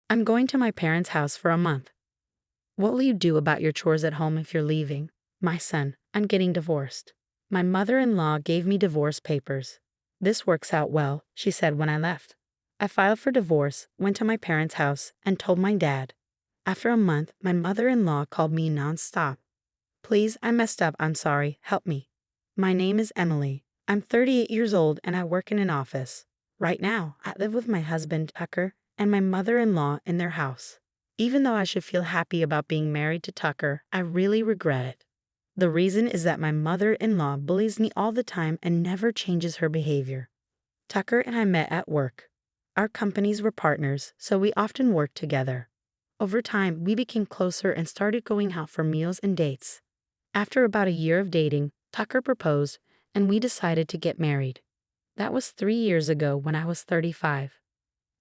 I'm going to my parents' house for a month. What will you do about your chores at home if you're leaving? My son, I'm getting divorced. My mother-in-law gave me divorce papers. This works out well, she said when I left. I filed for divorce, went to my parents' house, and told my dad. After a month, my mother-in-law called me nonstop. Please, I messed up, I'm sorry, help me. My name is Emily. I'm 38 years old and I work in an office. Right now, I live with my husband, Tucker, and my mother-in-law in their house. Even though I should feel happy about being married to Tucker, I really regret it. The reason is that my mother-in-law bullies me all the time and never changes her behavior. Tucker and I met at work. Our companies were partners, so we often worked together. Over time, we became closer and started going out for meals and dates. After about a year of dating, Tucker proposed, and we decided to get married. That was 3 years ago when I was 35.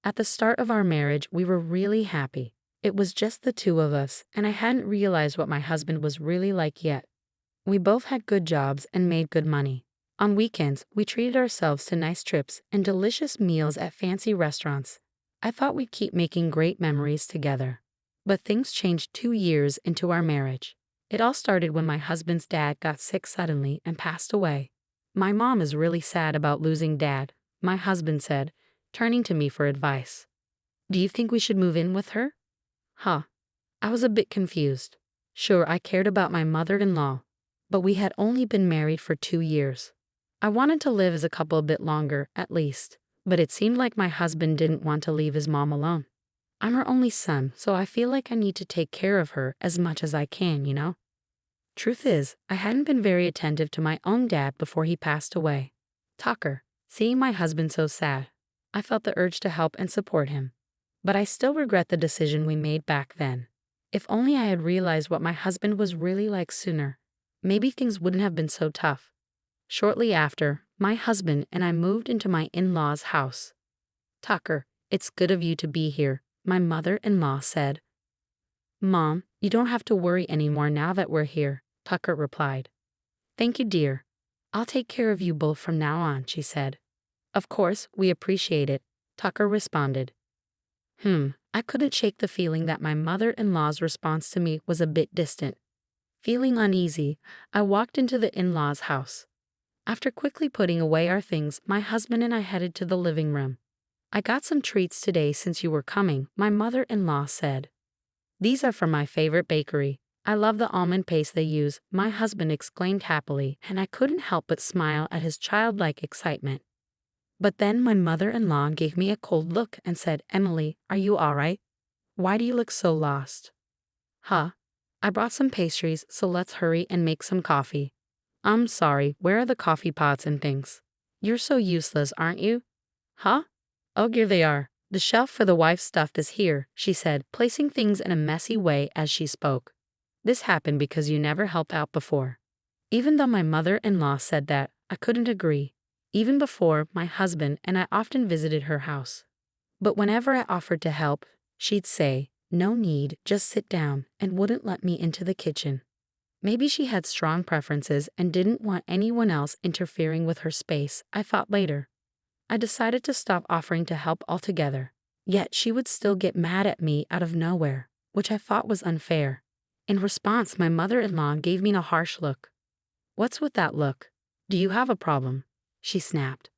At the start of our marriage, we were really happy. It was just the two of us, and I hadn't realized what my husband was really like yet. We both had good jobs and made good money. On weekends, we treated ourselves to nice trips and delicious meals at fancy restaurants. I thought we'd keep making great memories together. But things changed 2 years into our marriage. It all started when my husband's dad got sick suddenly and passed away. My mom is really sad about losing Dad, my husband said, turning to me for advice. Do you think we should move in with her? Huh. I was a bit confused. Sure, I cared about my mother-in-law, but we had only been married for 2 years. I wanted to live as a couple a bit longer, at least, but it seemed like my husband didn't want to leave his mom alone. I'm her only son, so I feel like I need to take care of her as much as I can, you know? Truth is, I hadn't been very attentive to my own dad before he passed away. Tucker, seeing my husband so sad, I felt the urge to help and support him. But I still regret the decision we made back then. If only I had realized what my husband was really like sooner, maybe things wouldn't have been so tough. Shortly after, my husband and I moved into my in-laws' house. Tucker, it's good of you to be here, my mother-in-law said. Mom, you don't have to worry anymore now that we're here, Tucker replied. Thank you, dear. I'll take care of you both from now on, she said. Of course, we appreciate it, Tucker responded. I couldn't shake the feeling that my mother-in-law's response to me was a bit distant. Feeling uneasy, I walked into the in-laws' house. After quickly putting away our things, my husband and I headed to the living room. I got some treats today since you were coming, my mother-in-law said. These are from my favorite bakery. I love the almond paste they use, my husband exclaimed happily, and I couldn't help but smile at his childlike excitement. But then my mother-in-law gave me a cold look and said, Emily, are you all right? Why do you look so lost? Huh? I brought some pastries, so let's hurry and make some coffee. I'm sorry, where are the coffee pots and things? You're so useless, aren't you? Huh? Oh, here they are. The shelf for the wife's stuff is here, she said, placing things in a messy way as she spoke. This happened because you never helped out before. Even though my mother-in-law said that, I couldn't agree. Even before, my husband and I often visited her house. But whenever I offered to help, she'd say, no need, just sit down, and wouldn't let me into the kitchen. Maybe she had strong preferences and didn't want anyone else interfering with her space, I thought later. I decided to stop offering to help altogether. Yet she would still get mad at me out of nowhere, which I thought was unfair. In response, my mother-in-law gave me a harsh look. What's with that look? Do you have a problem? She snapped.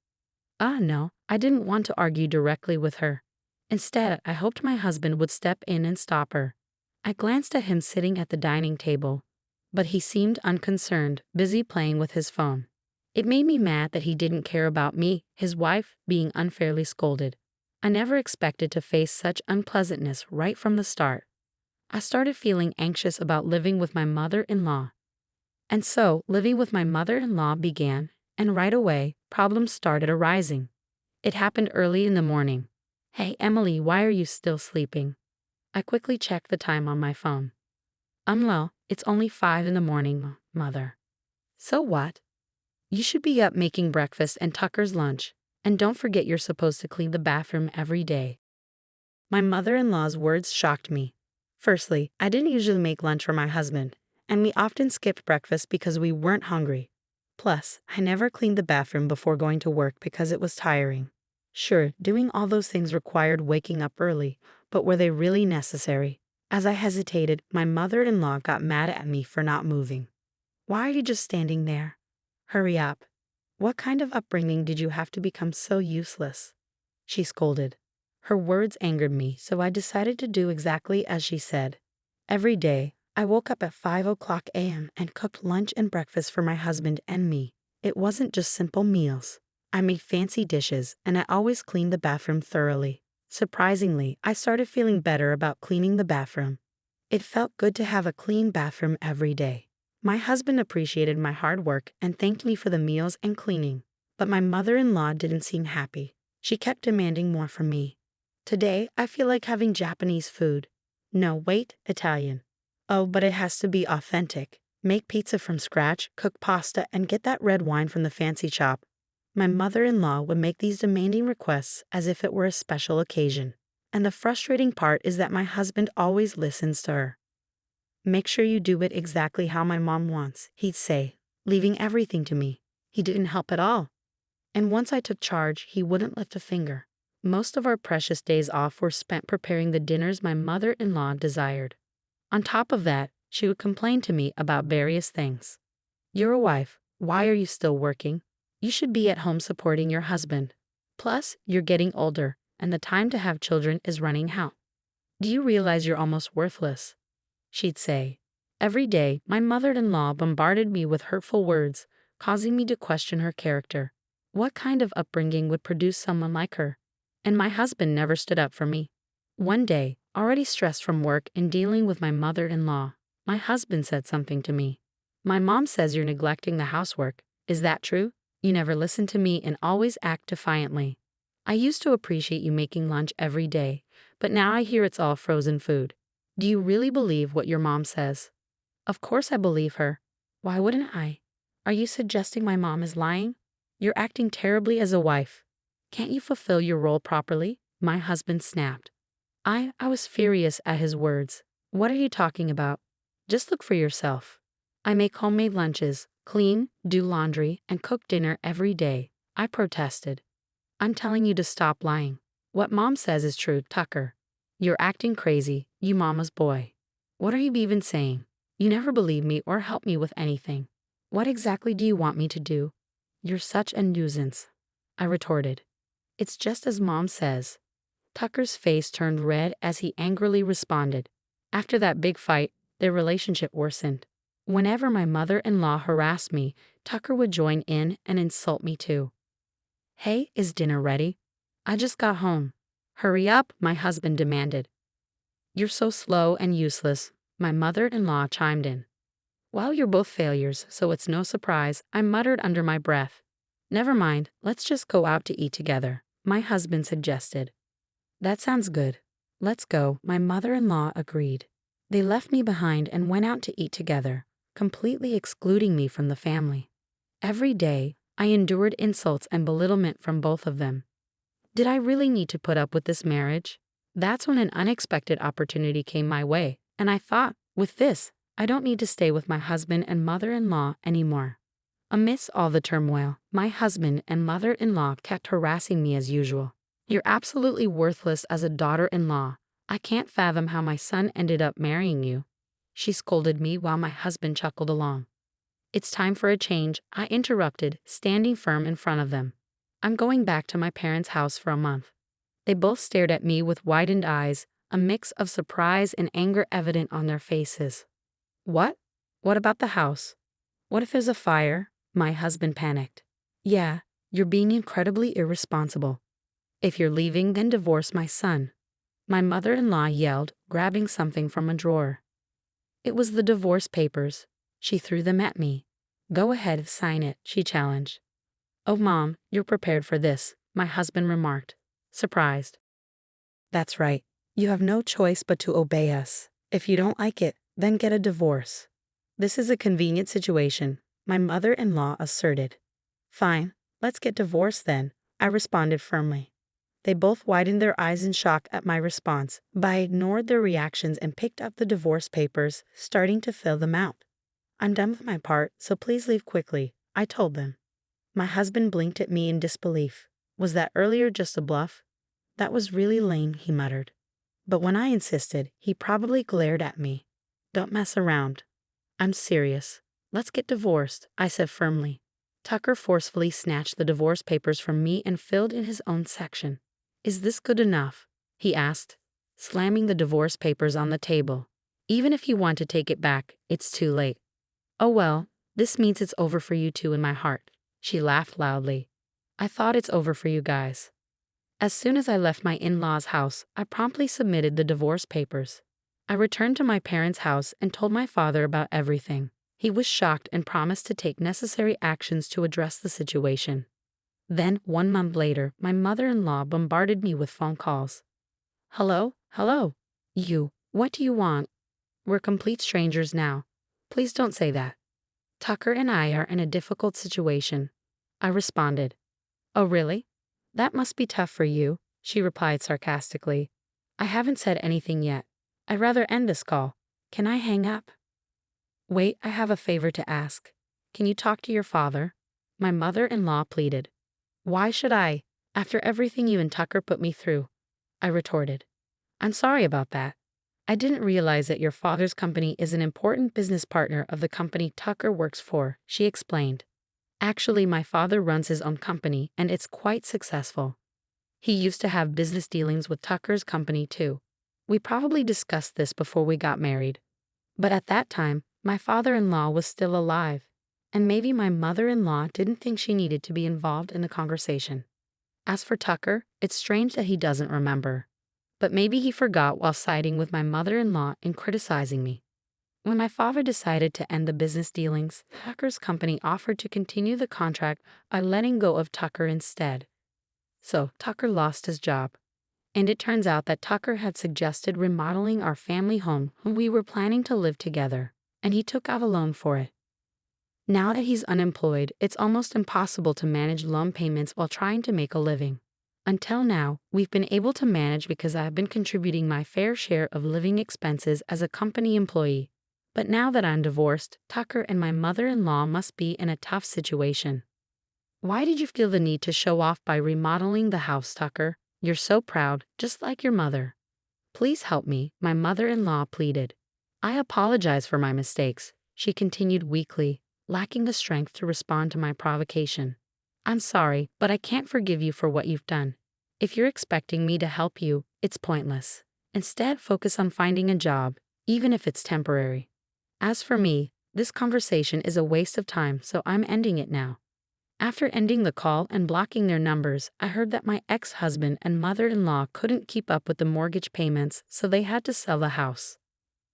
No, I didn't want to argue directly with her. Instead, I hoped my husband would step in and stop her. I glanced at him sitting at the dining table, but he seemed unconcerned, busy playing with his phone. It made me mad that he didn't care about me, his wife, being unfairly scolded. I never expected to face such unpleasantness right from the start. I started feeling anxious about living with my mother-in-law. And so, living with my mother-in-law began, and right away, problems started arising. It happened early in the morning. Hey, Emily, why are you still sleeping? I quickly checked the time on my phone. Well, it's only 5 in the morning, Mother. So what? You should be up making breakfast and Tucker's lunch, and don't forget you're supposed to clean the bathroom every day. My mother-in-law's words shocked me. Firstly, I didn't usually make lunch for my husband, and we often skipped breakfast because we weren't hungry. Plus, I never cleaned the bathroom before going to work because it was tiring. Sure, doing all those things required waking up early, but were they really necessary? As I hesitated, my mother-in-law got mad at me for not moving. Why are you just standing there? Hurry up. What kind of upbringing did you have to become so useless? She scolded. Her words angered me, so I decided to do exactly as she said. Every day, I woke up at 5 a.m. and cooked lunch and breakfast for my husband and me. It wasn't just simple meals. I made fancy dishes, and I always cleaned the bathroom thoroughly. Surprisingly, I started feeling better about cleaning the bathroom. It felt good to have a clean bathroom every day. My husband appreciated my hard work and thanked me for the meals and cleaning. But my mother-in-law didn't seem happy. She kept demanding more from me. Today, I feel like having Japanese food. No, wait, Italian. Oh, but it has to be authentic. Make pizza from scratch, cook pasta, and get that red wine from the fancy shop. My mother-in-law would make these demanding requests as if it were a special occasion. And the frustrating part is that my husband always listens to her. Make sure you do it exactly how my mom wants, he'd say, leaving everything to me. He didn't help at all. And once I took charge, he wouldn't lift a finger. Most of our precious days off were spent preparing the dinners my mother-in-law desired. On top of that, she would complain to me about various things. You're a wife. Why are you still working? You should be at home supporting your husband. Plus, you're getting older, and the time to have children is running out. Do you realize you're almost worthless? She'd say. Every day, my mother-in-law bombarded me with hurtful words, causing me to question her character. What kind of upbringing would produce someone like her? And my husband never stood up for me. One day, already stressed from work and dealing with my mother-in-law, my husband said something to me. My mom says you're neglecting the housework. Is that true? You never listen to me and always act defiantly. I used to appreciate you making lunch every day, but now I hear it's all frozen food. Do you really believe what your mom says? Of course I believe her. Why wouldn't I? Are you suggesting my mom is lying? You're acting terribly as a wife. Can't you fulfill your role properly? My husband snapped. I was furious at his words. What are you talking about? Just look for yourself. I make homemade lunches, clean, do laundry, and cook dinner every day. I protested. I'm telling you to stop lying. What mom says is true, Tucker. You're acting crazy, you mama's boy. What are you even saying? You never believe me or help me with anything. What exactly do you want me to do? You're such a nuisance, I retorted. It's just as mom says. Tucker's face turned red as he angrily responded. After that big fight, their relationship worsened. Whenever my mother-in-law harassed me, Tucker would join in and insult me too. Hey, is dinner ready? I just got home. Hurry up, my husband demanded. You're so slow and useless, my mother-in-law chimed in. Well, you're both failures, so it's no surprise, I muttered under my breath. Never mind, let's just go out to eat together, my husband suggested. That sounds good. Let's go, my mother-in-law agreed. They left me behind and went out to eat together, completely excluding me from the family. Every day, I endured insults and belittlement from both of them. Did I really need to put up with this marriage? That's when an unexpected opportunity came my way, and I thought, with this, I don't need to stay with my husband and mother-in-law anymore. Amidst all the turmoil, my husband and mother-in-law kept harassing me as usual. You're absolutely worthless as a daughter-in-law. I can't fathom how my son ended up marrying you. She scolded me while my husband chuckled along. It's time for a change, I interrupted, standing firm in front of them. I'm going back to my parents' house for a month. They both stared at me with widened eyes, a mix of surprise and anger evident on their faces. What? What about the house? What if there's a fire? My husband panicked. Yeah, you're being incredibly irresponsible. If you're leaving, then divorce my son. My mother-in-law yelled, grabbing something from a drawer. It was the divorce papers. She threw them at me. Go ahead, sign it, she challenged. Oh, Mom, you're prepared for this, my husband remarked, surprised. That's right. You have no choice but to obey us. If you don't like it, then get a divorce. This is a convenient situation, my mother-in-law asserted. Fine, let's get divorced then, I responded firmly. They both widened their eyes in shock at my response, but I ignored their reactions and picked up the divorce papers, starting to fill them out. I'm done with my part, so please leave quickly, I told them. My husband blinked at me in disbelief. Was that earlier just a bluff? That was really lame, he muttered. But when I insisted, he probably glared at me. Don't mess around. I'm serious. Let's get divorced, I said firmly. Tucker forcefully snatched the divorce papers from me and filled in his own section. Is this good enough? He asked, slamming the divorce papers on the table. Even if you want to take it back, it's too late. Oh well, this means it's over for you two in my heart. She laughed loudly. I thought it's over for you guys. As soon as I left my in-laws' house, I promptly submitted the divorce papers. I returned to my parents' house and told my father about everything. He was shocked and promised to take necessary actions to address the situation. Then, 1 month later, my mother-in-law bombarded me with phone calls. Hello? Hello? What do you want? We're complete strangers now. Please don't say that. Tucker and I are in a difficult situation. I responded. Oh really? That must be tough for you, she replied sarcastically. I haven't said anything yet. I'd rather end this call. Can I hang up? Wait, I have a favor to ask. Can you talk to your father? My mother-in-law pleaded. Why should I, after everything you and Tucker put me through? I retorted. I'm sorry about that. I didn't realize that your father's company is an important business partner of the company Tucker works for, she explained. Actually, my father runs his own company and it's quite successful. He used to have business dealings with Tucker's company too. We probably discussed this before we got married. But at that time, my father-in-law was still alive, and maybe my mother-in-law didn't think she needed to be involved in the conversation. As for Tucker, it's strange that he doesn't remember. But maybe he forgot while siding with my mother-in-law and criticizing me. When my father decided to end the business dealings, Tucker's company offered to continue the contract by letting go of Tucker instead. So Tucker lost his job. And it turns out that Tucker had suggested remodeling our family home when we were planning to live together, and he took out a loan for it. Now that he's unemployed, it's almost impossible to manage loan payments while trying to make a living. Until now, we've been able to manage because I've been contributing my fair share of living expenses as a company employee. But now that I'm divorced, Tucker and my mother-in-law must be in a tough situation. Why did you feel the need to show off by remodeling the house, Tucker? You're so proud, just like your mother. Please help me, my mother-in-law pleaded. I apologize for my mistakes, she continued weakly, lacking the strength to respond to my provocation. I'm sorry, but I can't forgive you for what you've done. If you're expecting me to help you, it's pointless. Instead, focus on finding a job, even if it's temporary. As for me, this conversation is a waste of time, so I'm ending it now. After ending the call and blocking their numbers, I heard that my ex-husband and mother-in-law couldn't keep up with the mortgage payments, so they had to sell the house.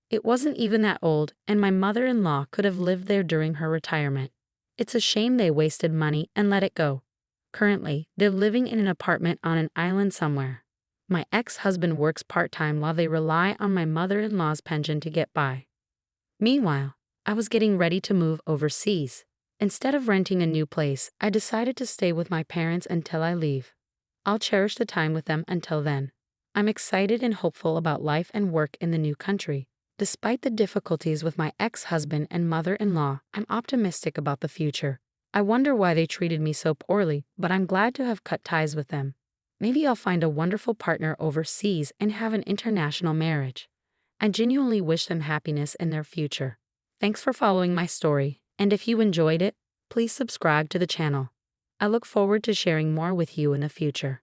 It wasn't even that old, and my mother-in-law could have lived there during her retirement. It's a shame they wasted money and let it go. Currently, they're living in an apartment on an island somewhere. My ex-husband works part-time while they rely on my mother-in-law's pension to get by. Meanwhile, I was getting ready to move overseas. Instead of renting a new place, I decided to stay with my parents until I leave. I'll cherish the time with them until then. I'm excited and hopeful about life and work in the new country. Despite the difficulties with my ex-husband and mother-in-law, I'm optimistic about the future. I wonder why they treated me so poorly, but I'm glad to have cut ties with them. Maybe I'll find a wonderful partner overseas and have an international marriage. I genuinely wish them happiness in their future. Thanks for following my story. And if you enjoyed it, please subscribe to the channel. I look forward to sharing more with you in the future.